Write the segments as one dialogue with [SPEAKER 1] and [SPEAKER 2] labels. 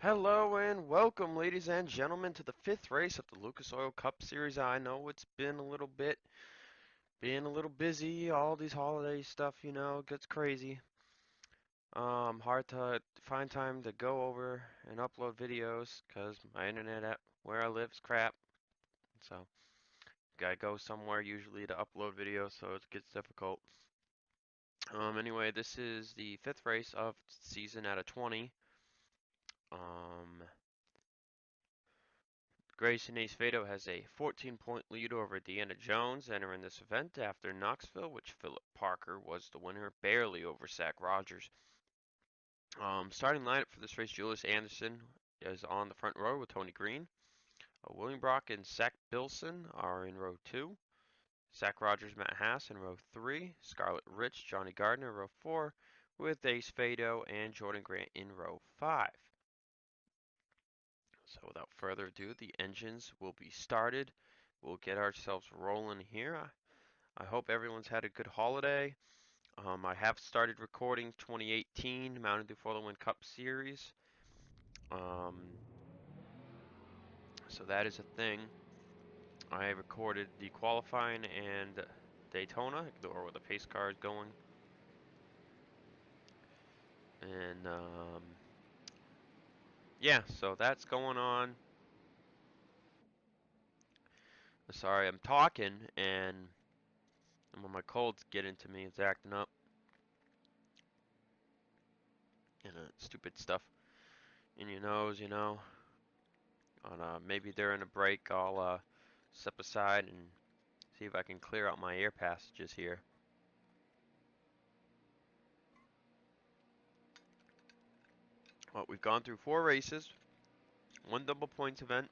[SPEAKER 1] Hello and welcome, ladies and gentlemen, to the fifth race of the Lucas Oil Cup Series. I know it's been a little busy. All these holiday stuff, gets crazy. Hard to find time to go over and upload videos because my internet at where I live is crap. So, gotta go somewhere usually to upload videos, so it gets difficult. Anyway, this is the fifth race of the season out of 20. Um, Grayson Acevedo has a 14-point lead over Deanna Jones entering this event after Knoxville, which Philip Parker was the winner, barely over Zach Rogers. Starting lineup for this race, Julius Anderson is on the front row with Tony Green. William Brock and Zach Bilson are in row 2. Zach Rogers, Matt Haas in row 3. Scarlett Rich, Johnny Gardner in row 4, with Acevedo and Jordan Grant in row 5. So without further ado, the engines will be started. We'll get ourselves rolling here. I hope everyone's had a good holiday. I have started recording 2018 Mountain Dew For the Win Cup Series. So that is a thing. I recorded the qualifying and Daytona, ignore where the pace car is going. And yeah, so that's going on. Sorry, I'm talking and my cold's getting to me. It's acting up. And stupid stuff in your nose, maybe during a break, I'll step aside and see if I can clear out my air passages here. Well, we've gone through 4 races, 1 double points event,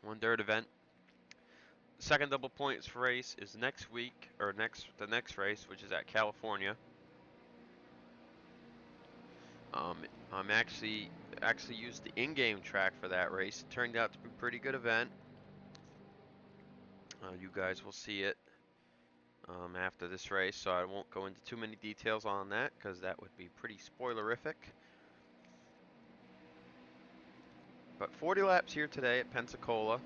[SPEAKER 1] 1 dirt event. The second double points race is next week, or the next race, which is at California. I'm actually used the in-game track for that race. It turned out to be a pretty good event. You guys will see it after this race, so I won't go into too many details on that because that would be pretty spoilerific. But 40 laps here today at Pensacola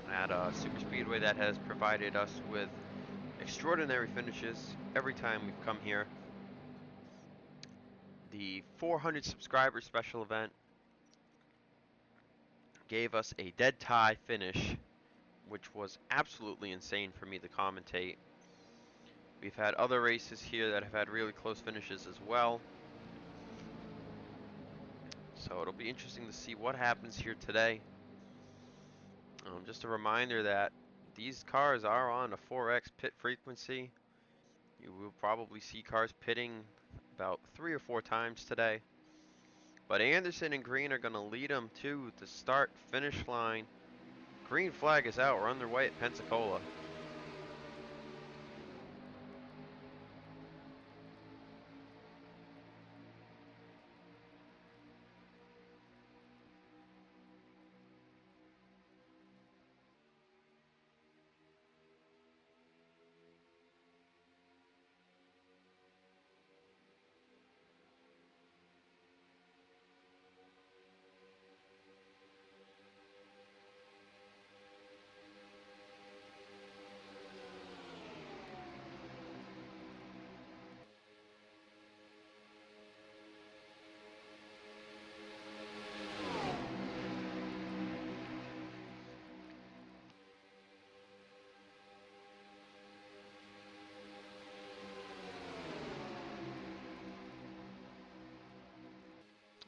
[SPEAKER 1] at a super speedway that has provided us with extraordinary finishes every time we've come here. The 400 subscriber special event gave us a dead tie finish, which was absolutely insane for me to commentate. We've had other races here that have had really close finishes as well. So it'll be interesting to see what happens here today. Just a reminder that these cars are on a 4x pit frequency. You will probably see cars pitting about 3 or 4 times today. But Anderson and Green are going to lead them to the start-finish line. Green flag is out. We're underway at Pensacola.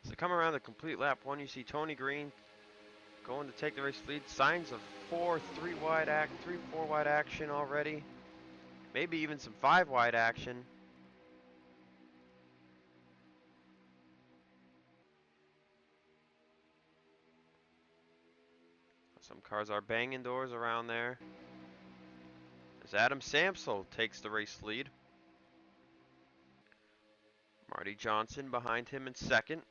[SPEAKER 1] So come around the complete lap 1, you see Tony Green going to take the race lead. Signs of 4 wide act, 3 4 wide action already. Maybe even some 5 wide action. Some cars are banging doors around there. As Adam Samsel takes the race lead. Marty Johnson behind him in second.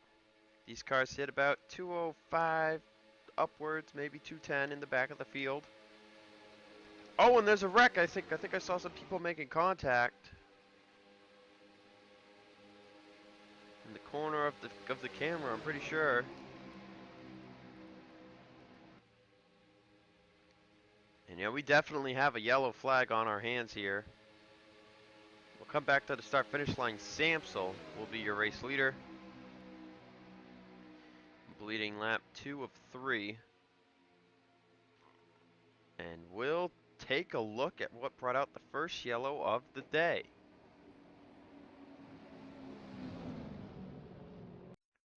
[SPEAKER 1] These cars hit about 205 upwards, maybe 210 in the back of the field. Oh, and there's a wreck. I think I saw some people making contact. the corner of the camera, I'm pretty sure. And yeah, we definitely have a yellow flag on our hands here. We'll come back to the start-finish line. Samsel will be your race leader. Bleeding lap 2 of 3. And we'll take a look at what brought out the first yellow of the day.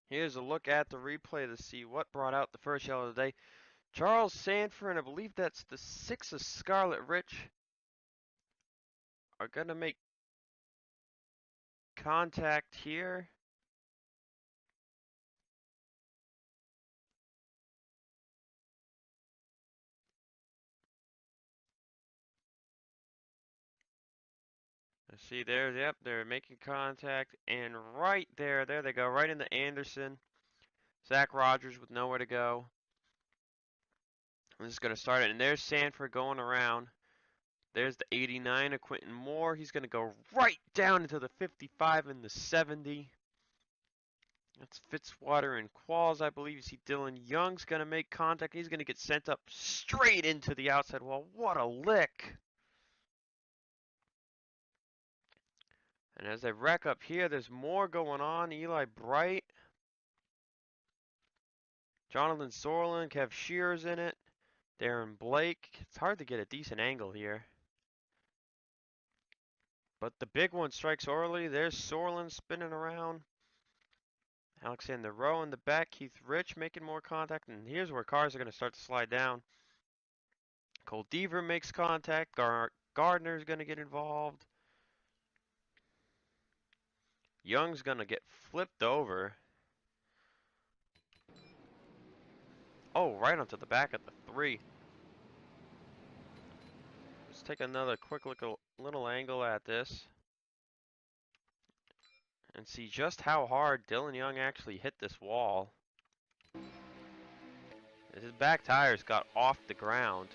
[SPEAKER 1] Here's a look at the replay to see what brought out the first yellow of the day. Charles Sanford, and I believe that's the 6 of Scarlet Rich, are going to make contact here. Let's see there, yep, they're making contact, and right there they go, right into Anderson. Zach Rogers with nowhere to go. I'm just going to start it, and there's Sanford going around. There's the 89 of Quentin Moore. He's going to go right down into the 55 and the 70. That's Fitzwater and Qualls, I believe. You see Dylan Young's going to make contact. He's going to get sent up straight into the outside wall. What a lick. And as they wreck up here, there's more going on. Eli Bright, Jonathan Sorlin, Kev Shear's in it. Darren Blake. It's hard to get a decent angle here. But the big one strikes early. There's Sorlin spinning around. Alexander Rowe in the back. Keith Rich making more contact. And here's where cars are going to start to slide down. Cole Deaver makes contact. Gardner's going to get involved. Young's going to get flipped over. Oh, right onto the back at the 3. Let's take another quick little angle at this. And see just how hard Dylan Young actually hit this wall. His back tires got off the ground.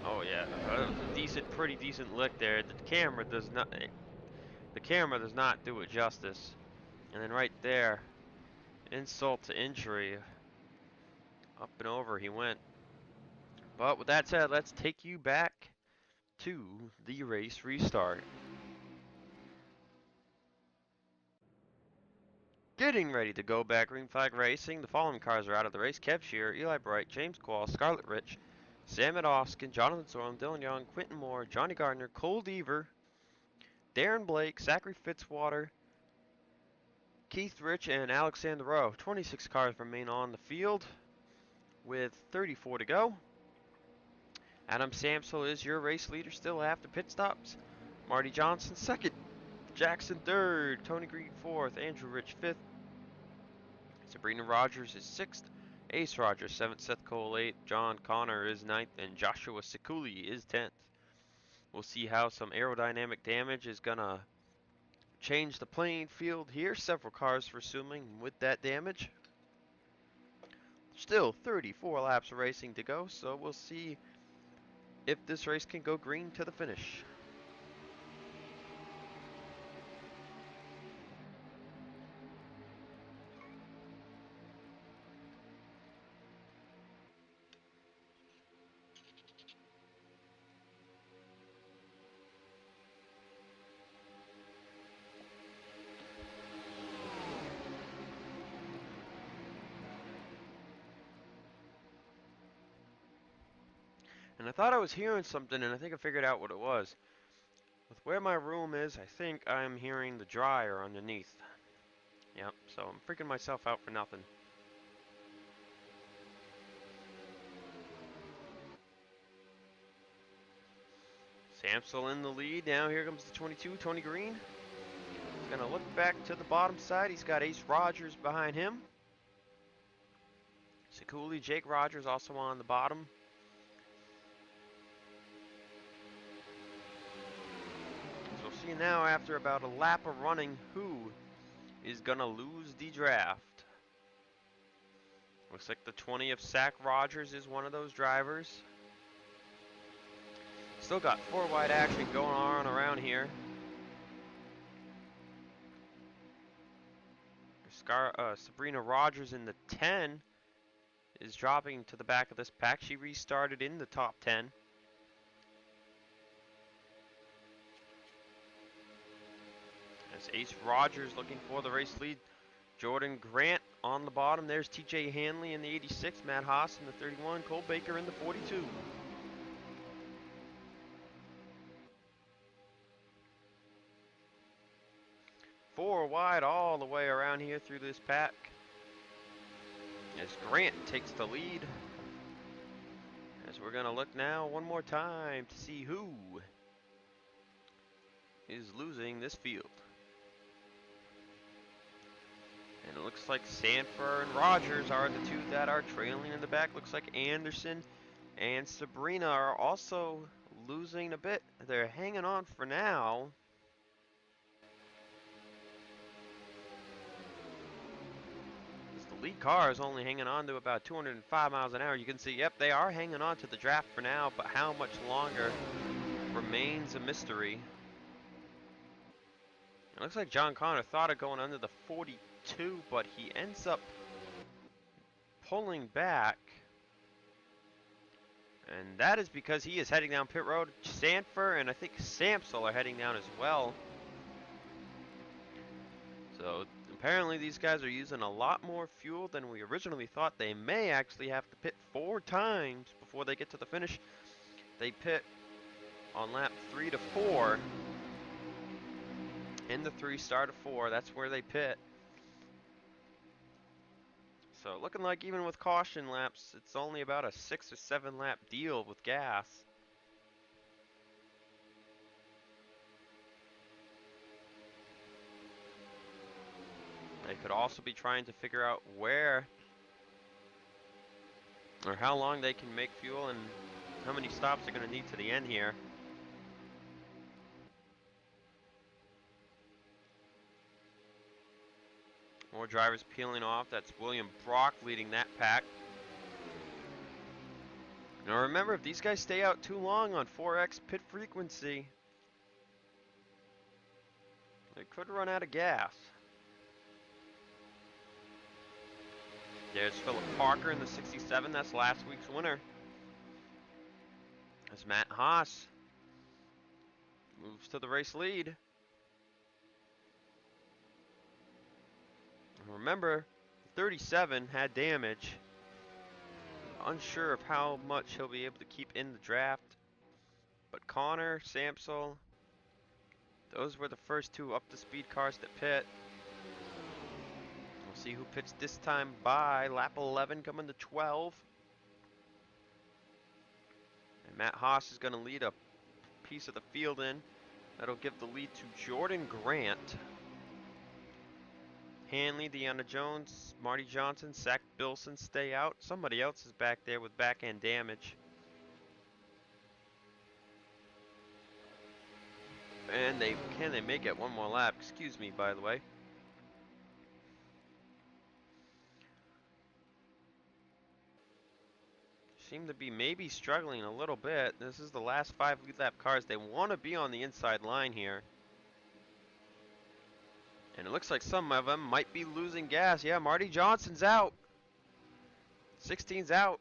[SPEAKER 1] Oh yeah, that was a pretty decent lick there. The camera does not do it justice. And then right there, insult to injury. Up and over he went. But with that said, let's take you back to the race restart. Getting ready to go back, green flag racing. The following cars are out of the race. Kev Shear, Eli Bright, James Quall, Scarlett Rich, Sam Oskin, Jonathan Sorlin, Dylan Young, Quentin Moore, Johnny Gardner, Cole Deaver, Darren Blake, Zachary Fitzwater, Keith Rich, and Alexander Rowe. 26 cars remain on the field with 34 to go. Adam Samsel is your race leader still after pit stops. Marty Johnson second. Jackson third. Tony Green fourth. Andrew Rich fifth. Sabrina Rogers is sixth. Ace Rogers seventh. Seth Cole eighth. John Connor is ninth. And Joshua Sikuli is 10th. We'll see how some aerodynamic damage is going to change the playing field here. Several cars resuming with that damage. Still 34 laps of racing to go, so we'll see if this race can go green to the finish. And I thought I was hearing something, and I think I figured out what it was. With where my room is, I think I'm hearing the dryer underneath. Yep, so I'm freaking myself out for nothing. Samsel in the lead. Now here comes the 22, Tony Green. He's going to look back to the bottom side. He's got Ace Rogers behind him. Sikuli, Jake Rogers also on the bottom. So we'll see now after about a lap of running who is going to lose the draft. Looks like the 20 of Zach Rogers is one of those drivers. Still got 4 wide action going on around here. Sabrina Rogers in the 10 is dropping to the back of this pack. She restarted in the top 10. As Ace Rogers looking for the race lead. Jordan Grant on the bottom. There's TJ Hanley in the 86. Matt Haas in the 31. Cole Baker in the 42. Four wide all the way around here through this pack. As Grant takes the lead. As we're going to look now one more time to see who is losing this field. And it looks like Sanford and Rogers are the two that are trailing in the back. Looks like Anderson and Sabrina are also losing a bit. They're hanging on for now. The lead car is only hanging on to about 205 miles an hour. You can see, yep, they are hanging on to the draft for now, but how much longer remains a mystery. It looks like John Connor thought of going under the 42, but he ends up pulling back. And that is because he is heading down pit road. Sanford and I think Samsel are heading down as well. So apparently these guys are using a lot more fuel than we originally thought. They may actually have to pit 4 times before they get to the finish. They pit on lap 3 to 4. In the 3 start of 4, that's where they pit. So looking like even with caution laps, it's only about a 6 or 7 lap deal with gas. They could also be trying to figure out where or how long they can make fuel and how many stops they're going to need to the end here. More drivers peeling off. That's William Brock leading that pack. Now remember, if these guys stay out too long on 4X pit frequency, they could run out of gas. There's Philip Parker in the 67. That's last week's winner. As Matt Haas moves to the race lead. Remember, 37 had damage. Unsure of how much he'll be able to keep in the draft. But Connor, Samsel, those were the first 2 up-to-speed cars that pit. We'll see who pits this time by lap 11 coming to 12. And Matt Haas is going to lead a piece of the field in. That'll give the lead to Jordan Grant. Hanley, Deanna Jones, Marty Johnson, Zach Bilson stay out. Somebody else is back there with back-end damage. And can they make it one more lap? Excuse me, by the way. Seem to be maybe struggling a little bit. This is the last 5 lead lap cars. They want to be on the inside line here. And it looks like some of them might be losing gas. Yeah, Marty Johnson's out. 16's out.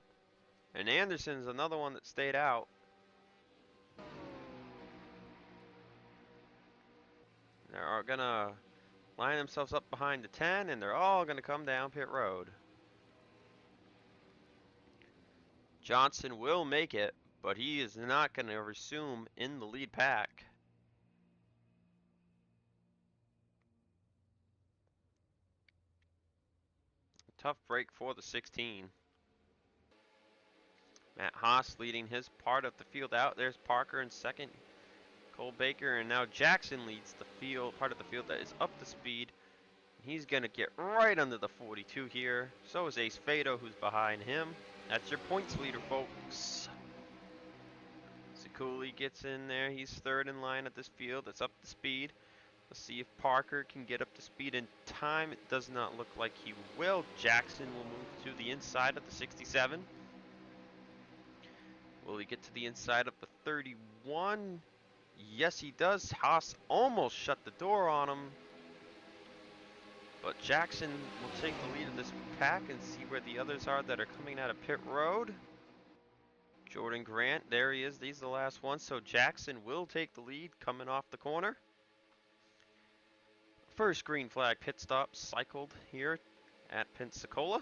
[SPEAKER 1] And Anderson's another one that stayed out. They're going to line themselves up behind the 10, and they're all going to come down pit road. Johnson will make it, but he is not going to resume in the lead pack. Tough break for the 16. Matt Haas leading his part of the field out. There's Parker in second. Cole Baker, and now Jackson leads the field, part of the field that is up to speed. He's going to get right under the 42 here. So is Acevedo, who's behind him. That's your points leader, folks. Cooley gets in there. He's third in line at this field. That's up to speed. Let's see if Parker can get up to speed in time. It does not look like he will. Jackson will move to the inside of the 67. Will he get to the inside of the 31? Yes, he does. Haas almost shut the door on him. But Jackson will take the lead of this pack and see where the others are that are coming out of pit road. Jordan Grant, there he is. These are the last ones. So Jackson will take the lead coming off the corner. First green flag pit stop cycled here at Pensacola.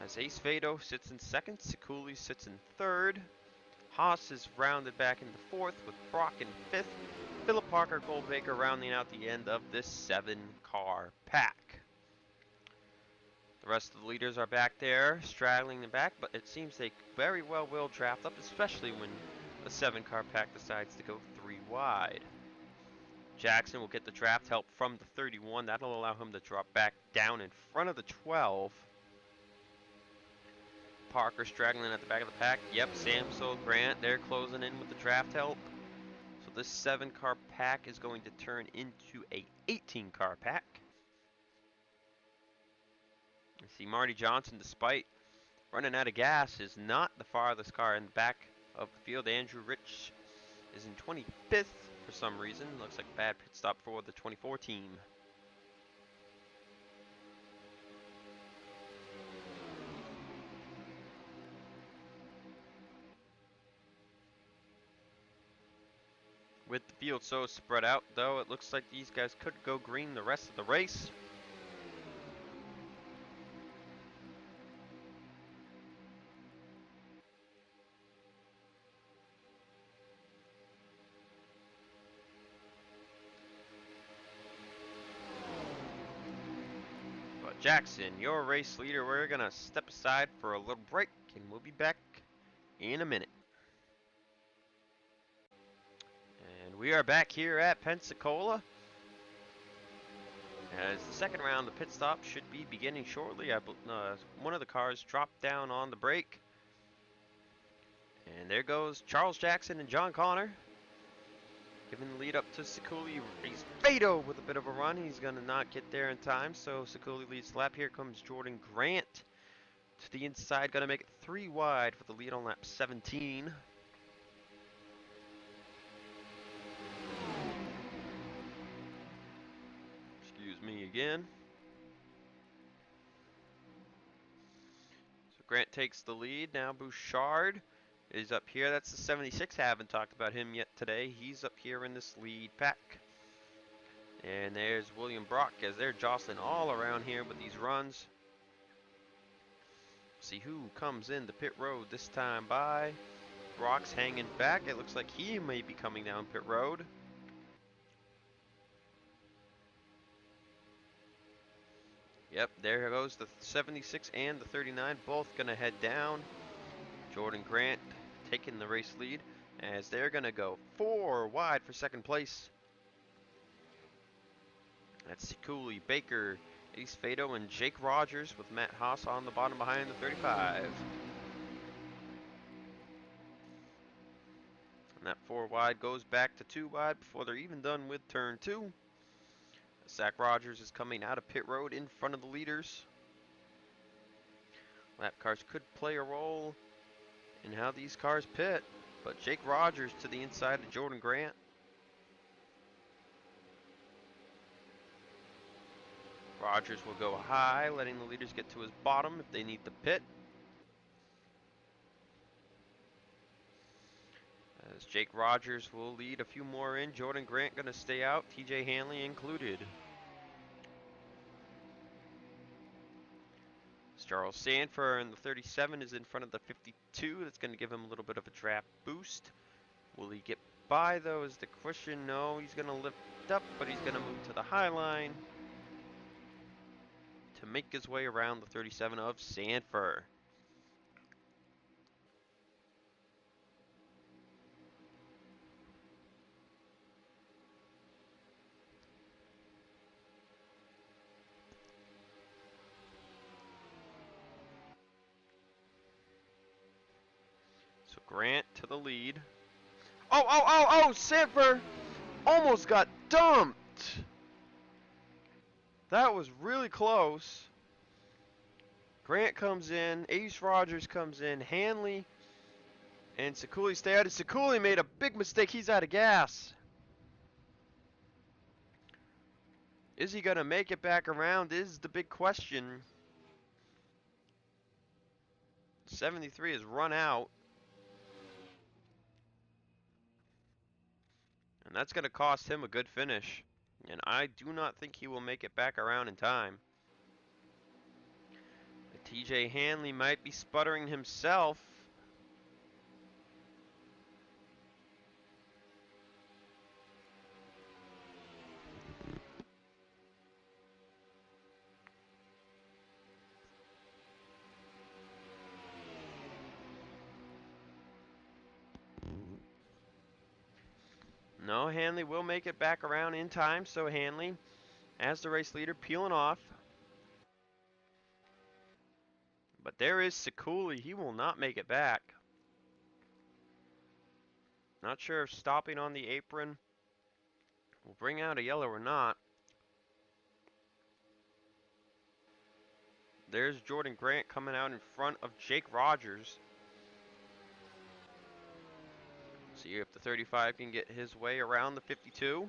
[SPEAKER 1] As Acevedo sits in second, Sekuli sits in third. Haas is rounded back into fourth with Brock in fifth. Philip Parker, Goldbaker rounding out the end of this 7-car pack. The rest of the leaders are back there, straggling the back, but it seems they very well will draft up, especially when the 7-car pack decides to go 3 wide. Jackson will get the draft help from the 31. That'll allow him to drop back down in front of the 12. Parker straggling at the back of the pack. Yep, Samso, Grant, they're closing in with the draft help. So this 7-car pack is going to turn into a 18-car pack. You see Marty Johnson, despite running out of gas, is not the farthest car in the back of the field. Andrew Rich is in 25th for some reason. Looks like a bad pit stop for the 24 team. With the field so spread out, though, it looks like these guys could go green the rest of the race. But Jackson, your race leader, we're going to step aside for a little break, and we'll be back in a minute. And we are back here at Pensacola. As the second round, the pit stop should be beginning shortly. One of the cars dropped down on the brake. And there goes Charles Jackson and John Connor, giving the lead up to Sekuli. Acevedo with a bit of a run. He's going to not get there in time, so Sekuli leads the lap. Here comes Jordan Grant to the inside. Going to make it 3 wide for the lead on lap 17. Excuse me again. So Grant takes the lead. Now Bouchard is up here. That's the 76. Haven't talked about him yet today. He's up here in this lead pack. And there's William Brock as they're jostling all around here with these runs. See who comes in the pit road this time by. Brock's hanging back. It looks like he may be coming down pit road. Yep, there goes the 76 and the 39, both going to head down. Jordan Grant taking the race lead as they're going to go 4 wide for second place. That's Sekuli, Baker, Acevedo, and Jake Rogers with Matt Haas on the bottom behind the 35. And that 4 wide goes back to 2 wide before they're even done with turn 2. Zach Rogers is coming out of pit road in front of the leaders. Lap cars could play a role in how these cars pit, but Jake Rogers to the inside of Jordan Grant. Rogers will go high, letting the leaders get to his bottom if they need to pit. As Jake Rogers will lead a few more in. Jordan Grant going to stay out, TJ Hanley included. Charles Sanford in the 37 is in front of the 52. That's going to give him a little bit of a draft boost. Will he get by, though, is the question. No, he's going to lift up, but he's going to move to the high line to make his way around the 37 of Sanford. So Grant to the lead. Oh, Sanford almost got dumped. That was really close. Grant comes in, Ace Rogers comes in, Hanley and Sekuli stay out. Sekuli made a big mistake. He's out of gas. Is he going to make it back around is the big question. 73 has run out. And that's going to cost him a good finish. And I do not think he will make it back around in time. TJ Hanley might be sputtering himself. No, Hanley will make it back around in time, so Hanley, as the race leader, peeling off. But there is Sekuli. He will not make it back. Not sure if stopping on the apron will bring out a yellow or not. There's Jordan Grant coming out in front of Jake Rogers. See if the 35 can get his way around the 52.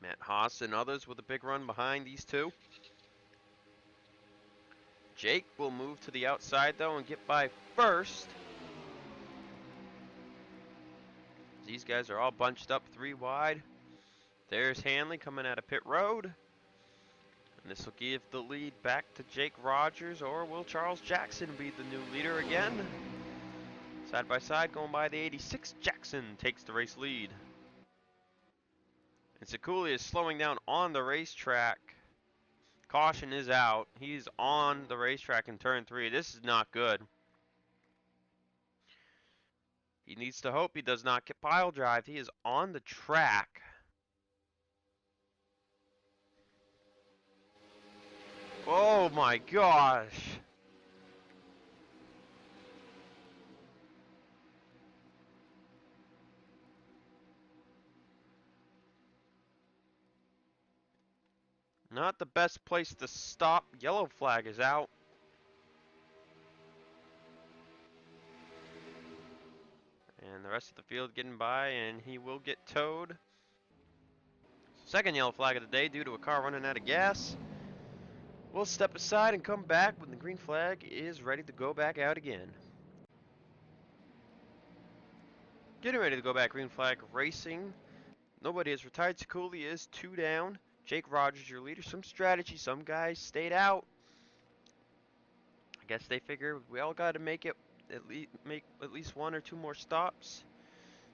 [SPEAKER 1] Matt Haas and others with a big run behind these two. Jake will move to the outside though and get by first. These guys are all bunched up 3 wide. There's Hanley coming out of pit road. And this will give the lead back to Jake Rogers, or will Charles Jackson be the new leader again? Side by side going by the 86. Jackson takes the race lead. And Sekuli is slowing down on the racetrack. Caution is out. He's on the racetrack in turn 3. This is not good. He needs to hope he does not get pile drive. He is on the track. Oh my gosh. Not the best place to stop. Yellow flag is out. And the rest of the field getting by, and he will get towed. Second yellow flag of the day due to a car running out of gas. We'll step aside and come back when the green flag is ready to go back out again. Getting ready to go back, green flag racing. Nobody has retired. Sekuli is 2 down. Jake Rogers, your leader. Some strategy. Some guys stayed out. I guess they figure we all got to make at least 1 or 2 more stops.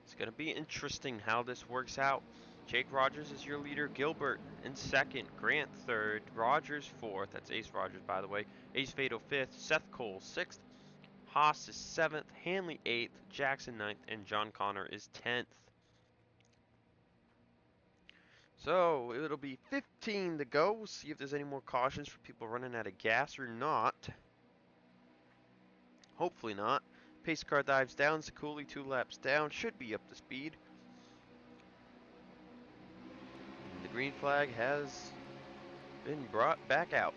[SPEAKER 1] It's going to be interesting how this works out. Jake Rogers is your leader. Gilbert in 2nd. Grant 3rd. Rogers 4th. That's Ace Rogers, by the way. Acevedo 5th. Seth Cole 6th. Haas is 7th. Hanley 8th. Jackson 9th. And John Connor is 10th. So it'll be 15 to go. We'll see if there's any more cautions for people running out of gas or not. Hopefully not. Pace car dives down. Sekuli 2 laps down. Should be up to speed. The green flag has been brought back out.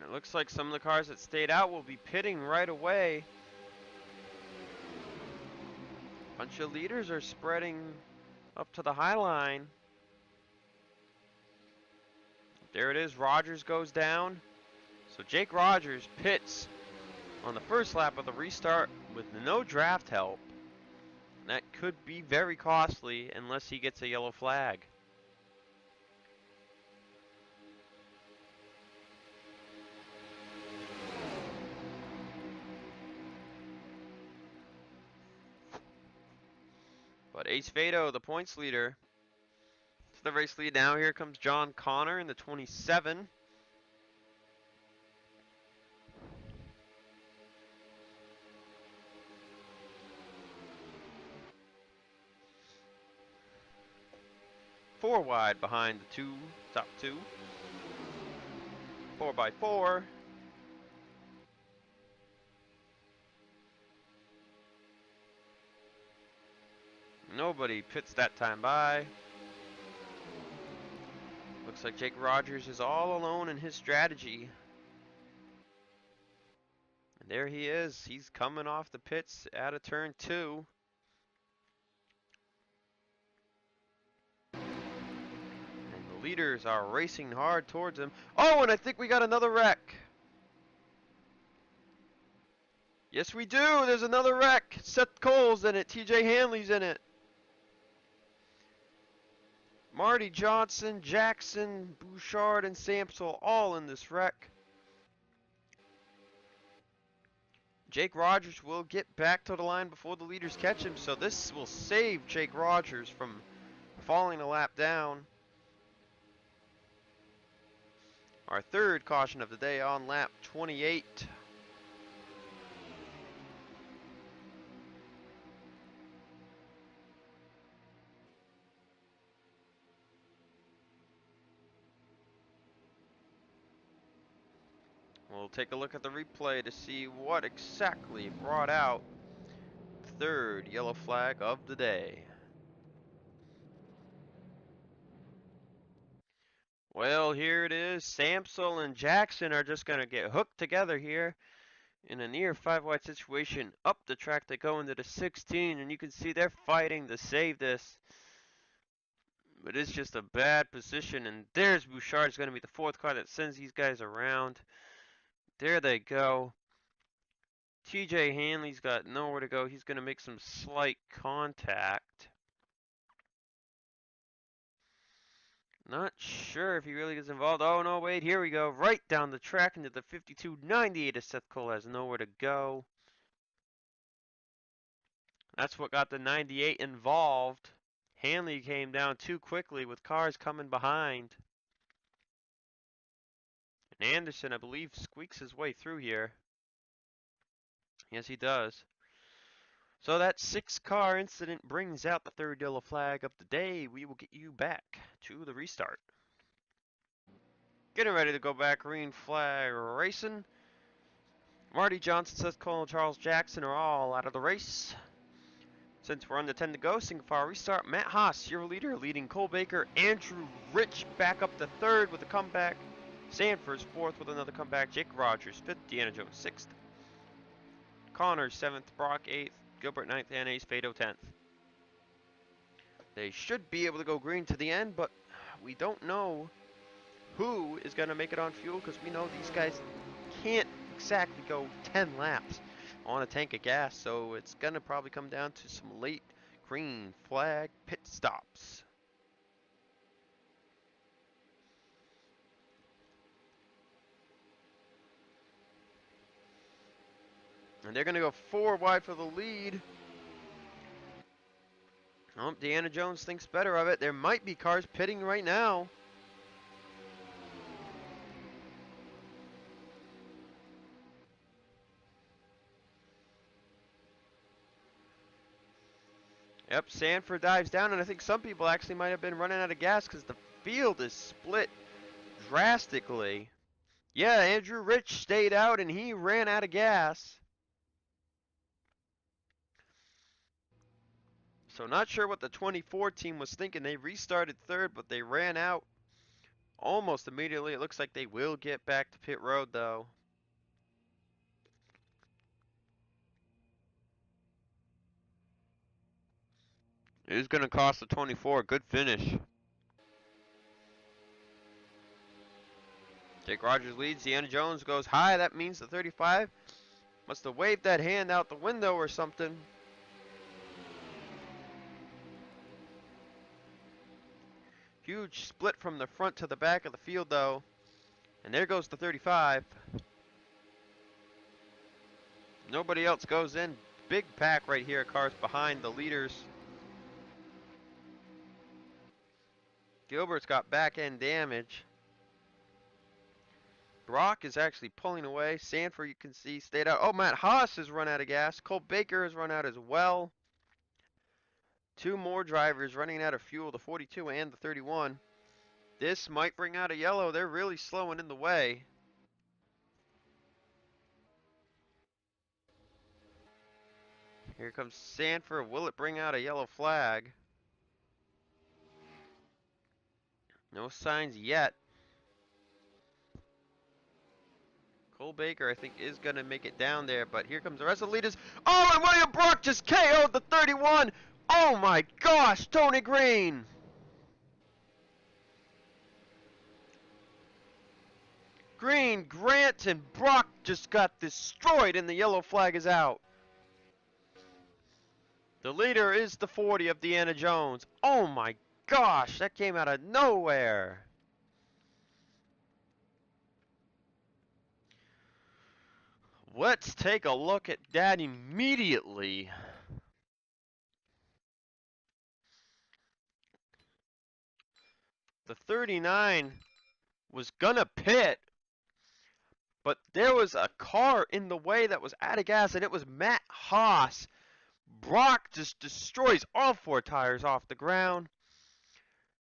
[SPEAKER 1] It looks like some of the cars that stayed out will be pitting right away. Bunch of leaders are spreading up to the high line. There it is. Rogers goes down. So Jake Rogers pits on the first lap of the restart with no draft help. That could be very costly unless he gets a yellow flag. But Acevedo, the points leader, for the race lead. Now here comes John Connor in the 27. Four wide behind the top two. 4x4. Nobody pits that time by. Looks like Jake Rogers is all alone in his strategy. And there he is. He's coming off the pits out of turn 2. And the leaders are racing hard towards him. Oh, and I think we got another wreck. Yes, we do. There's another wreck. Seth Cole's in it. TJ Hanley's in it. Marty Johnson, Jackson, Bouchard, and Samsel all in this wreck. Jake Rogers will get back to the line before the leaders catch him, so this will save Jake Rogers from falling a lap down. Our third caution of the day on lap 28. We'll take a look at the replay to see what exactly brought out the third yellow flag of the day. Well, here it is. Samsel and Jackson are just going to get hooked together here in a near 5-wide situation. Up the track they go into the 16, and you can see they're fighting to save this. But it's just a bad position, and there's Bouchard. Is going to be the fourth car that sends these guys around. There they go. TJ Hanley's got nowhere to go. He's going to make some slight contact. Not sure if he really gets involved. Oh, no, wait, here we go. Right down the track into the 52.98 as Seth Cole has nowhere to go. That's what got the 98 involved. Hanley came down too quickly with cars coming behind. And Anderson, I believe, squeaks his way through here. Yes, he does. So that 6-car incident brings out the third yellow flag of the day. We will get you back to the restart. Getting ready to go back, green flag racing. Marty Johnson, Seth Cole, and Charles Jackson are all out of the race. Since we're under 10 to go, single file restart. Matt Haas, your leader, leading Cole Baker. Andrew Rich back up to third with a comeback. Sanford's fourth with another comeback. Jake Rogers fifth. Deanna Jones sixth. Connor seventh. Brock eighth. Gilbert ninth. And Acevedo 10th. They should be able to go green to the end, but we don't know who is going to make it on fuel because we know these guys can't exactly go 10 laps on a tank of gas, so it's going to probably come down to some late green flag pit stops. And they're going to go 4 wide for the lead. Oh, Deanna Jones thinks better of it. There might be cars pitting right now. Yep, Sanford dives down, and I think some people actually might have been running out of gas because the field is split drastically. Yeah, Andrew Rich stayed out, and he ran out of gas. So not sure what the 24 team was thinking. They restarted third, but they ran out almost immediately. It looks like they will get back to pit road, though. It is going to cost the 24 a good finish. Jake Rogers leads. Deanna Jones goes high. That means the 35 must have waved that hand out the window or something. Huge split from the front to the back of the field, though. And there goes the 35. Nobody else goes in. Big pack right here. Cars behind the leaders. Gilbert's got back end damage. Brock is actually pulling away. Sanford, you can see, stayed out. Oh, Matt Haas has run out of gas. Cole Baker has run out as well. Two more drivers running out of fuel, the 42 and the 31. This might bring out a yellow. They're really slowing in the way. Here comes Sanford. Will it bring out a yellow flag? No signs yet. Cole Baker, I think, is going to make it down there, but here comes the rest of the leaders. Oh, and William Brock just KO'd the 31. Oh my gosh, Tony Green. Green, Grant, and Brock just got destroyed, and the yellow flag is out. The leader is the 40 of Deanna Jones. Oh my gosh, that came out of nowhere. Let's take a look at that immediately. The 39 was gonna pit, but there was a car in the way that was out of gas, and it was Matt Haas. Brock just destroys all four tires off the ground.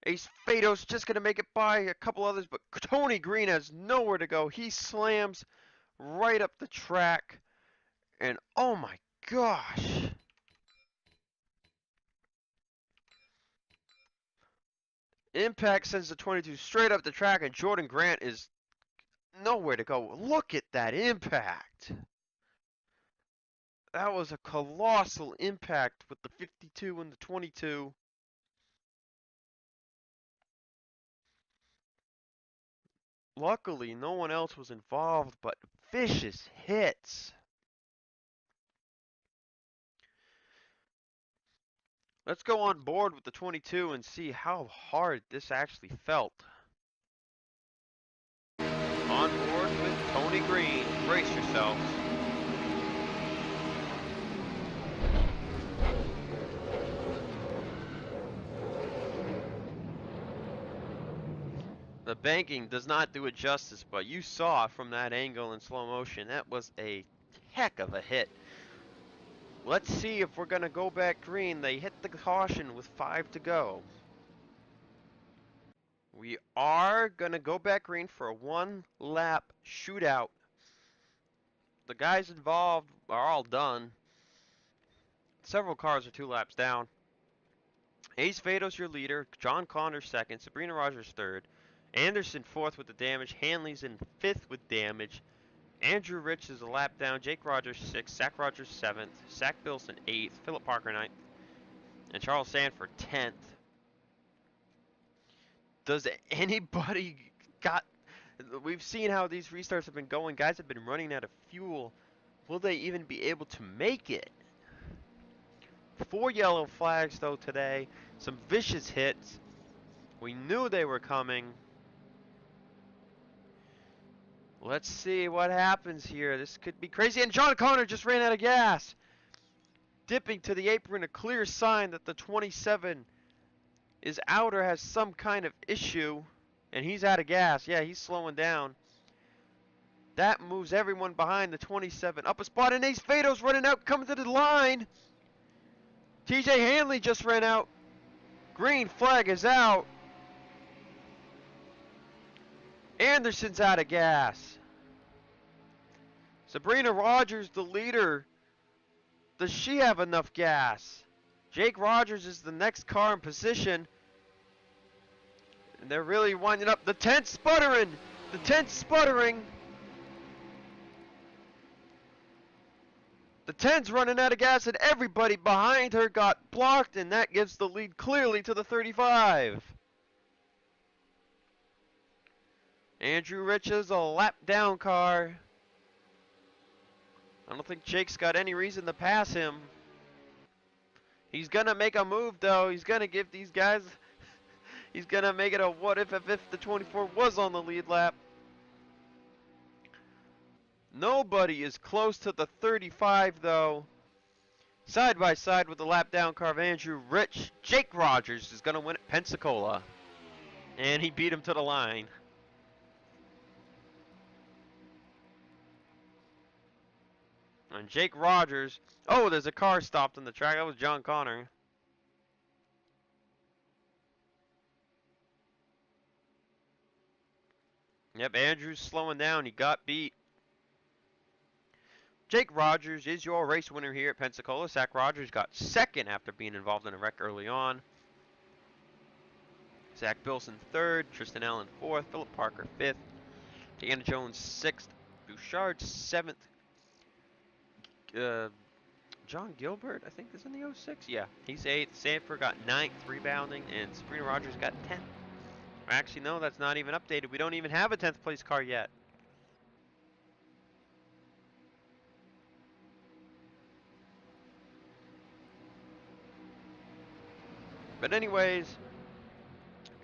[SPEAKER 1] Acevedo's just gonna make it by a couple others, but Tony Green has nowhere to go. He slams right up the track, and oh my gosh. Impact sends the 22 straight up the track, and Jordan Grant is nowhere to go. Look at that impact. That was a colossal impact with the 52 and the 22. Luckily, no one else was involved, but vicious hits. Let's go on board with the 22 and see how hard this actually felt. On board with Tony Green. Brace yourselves. The banking does not do it justice, but you saw from that angle in slow motion, that was a heck of a hit. Let's see if we're going to go back green. They hit the caution with 5 to go. We are going to go back green for a 1-lap shootout. The guys involved are all done. Several cars are 2 laps down. Acevedo's your leader. John Connors second. Sabrina Rogers third. Anderson fourth with the damage. Hanley's in fifth with damage. Andrew Rich is a lap down. Jake Rogers sixth. Zach Rogers seventh. Zach Bilson eighth. Philip Parker ninth. And Charles Sanford 10th. Does anybody got... We've seen how these restarts have been going. Guys have been running out of fuel. Will they even be able to make it? 4 yellow flags, though, today. Some vicious hits. We knew they were coming. Let's see what happens here. This could be crazy. And John Connor just ran out of gas. Dipping to the apron, a clear sign that the 27 is out or has some kind of issue. And he's out of gas. Yeah, he's slowing down. That moves everyone behind the 27 up a spot. And Acevedo's running out, coming to the line. TJ Hanley just ran out. Green flag is out. Anderson's out of gas. Sabrina Rogers, the leader. Does she have enough gas? Jake Rogers is the next car in position. And they're really winding up. The 10th sputtering. The 10th sputtering. The 10's running out of gas, and everybody behind her got blocked, and that gives the lead clearly to the 35. Andrew Rich is a lap down car. I don't think Jake's got any reason to pass him. He's going to make a move, though. He's going to give these guys... He's going to make it a what if the 24 was on the lead lap. Nobody is close to the 35, though. Side by side with the lap down car of Andrew Rich, Jake Rogers is going to win at Pensacola. And he beat him to the line. And Jake Rogers. Oh, there's a car stopped on the track. That was John Connor. Yep, Andrew's slowing down. He got beat. Jake Rogers is your race winner here at Pensacola. Zach Rogers got second after being involved in a wreck early on. Zach Bilson third. Tristan Allen fourth. Philip Parker fifth. Deanna Jones sixth. Bouchard seventh. John Gilbert, I think, is in the 06. Yeah, he's 8th. Sanford got 9th, rebounding, and Sabrina Rogers got 10th. Actually, no, that's not even updated. We don't even have a 10th place car yet. But anyways,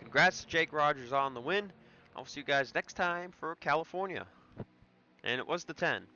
[SPEAKER 1] congrats to Jake Rogers on the win. I'll see you guys next time for California. And it was the 10.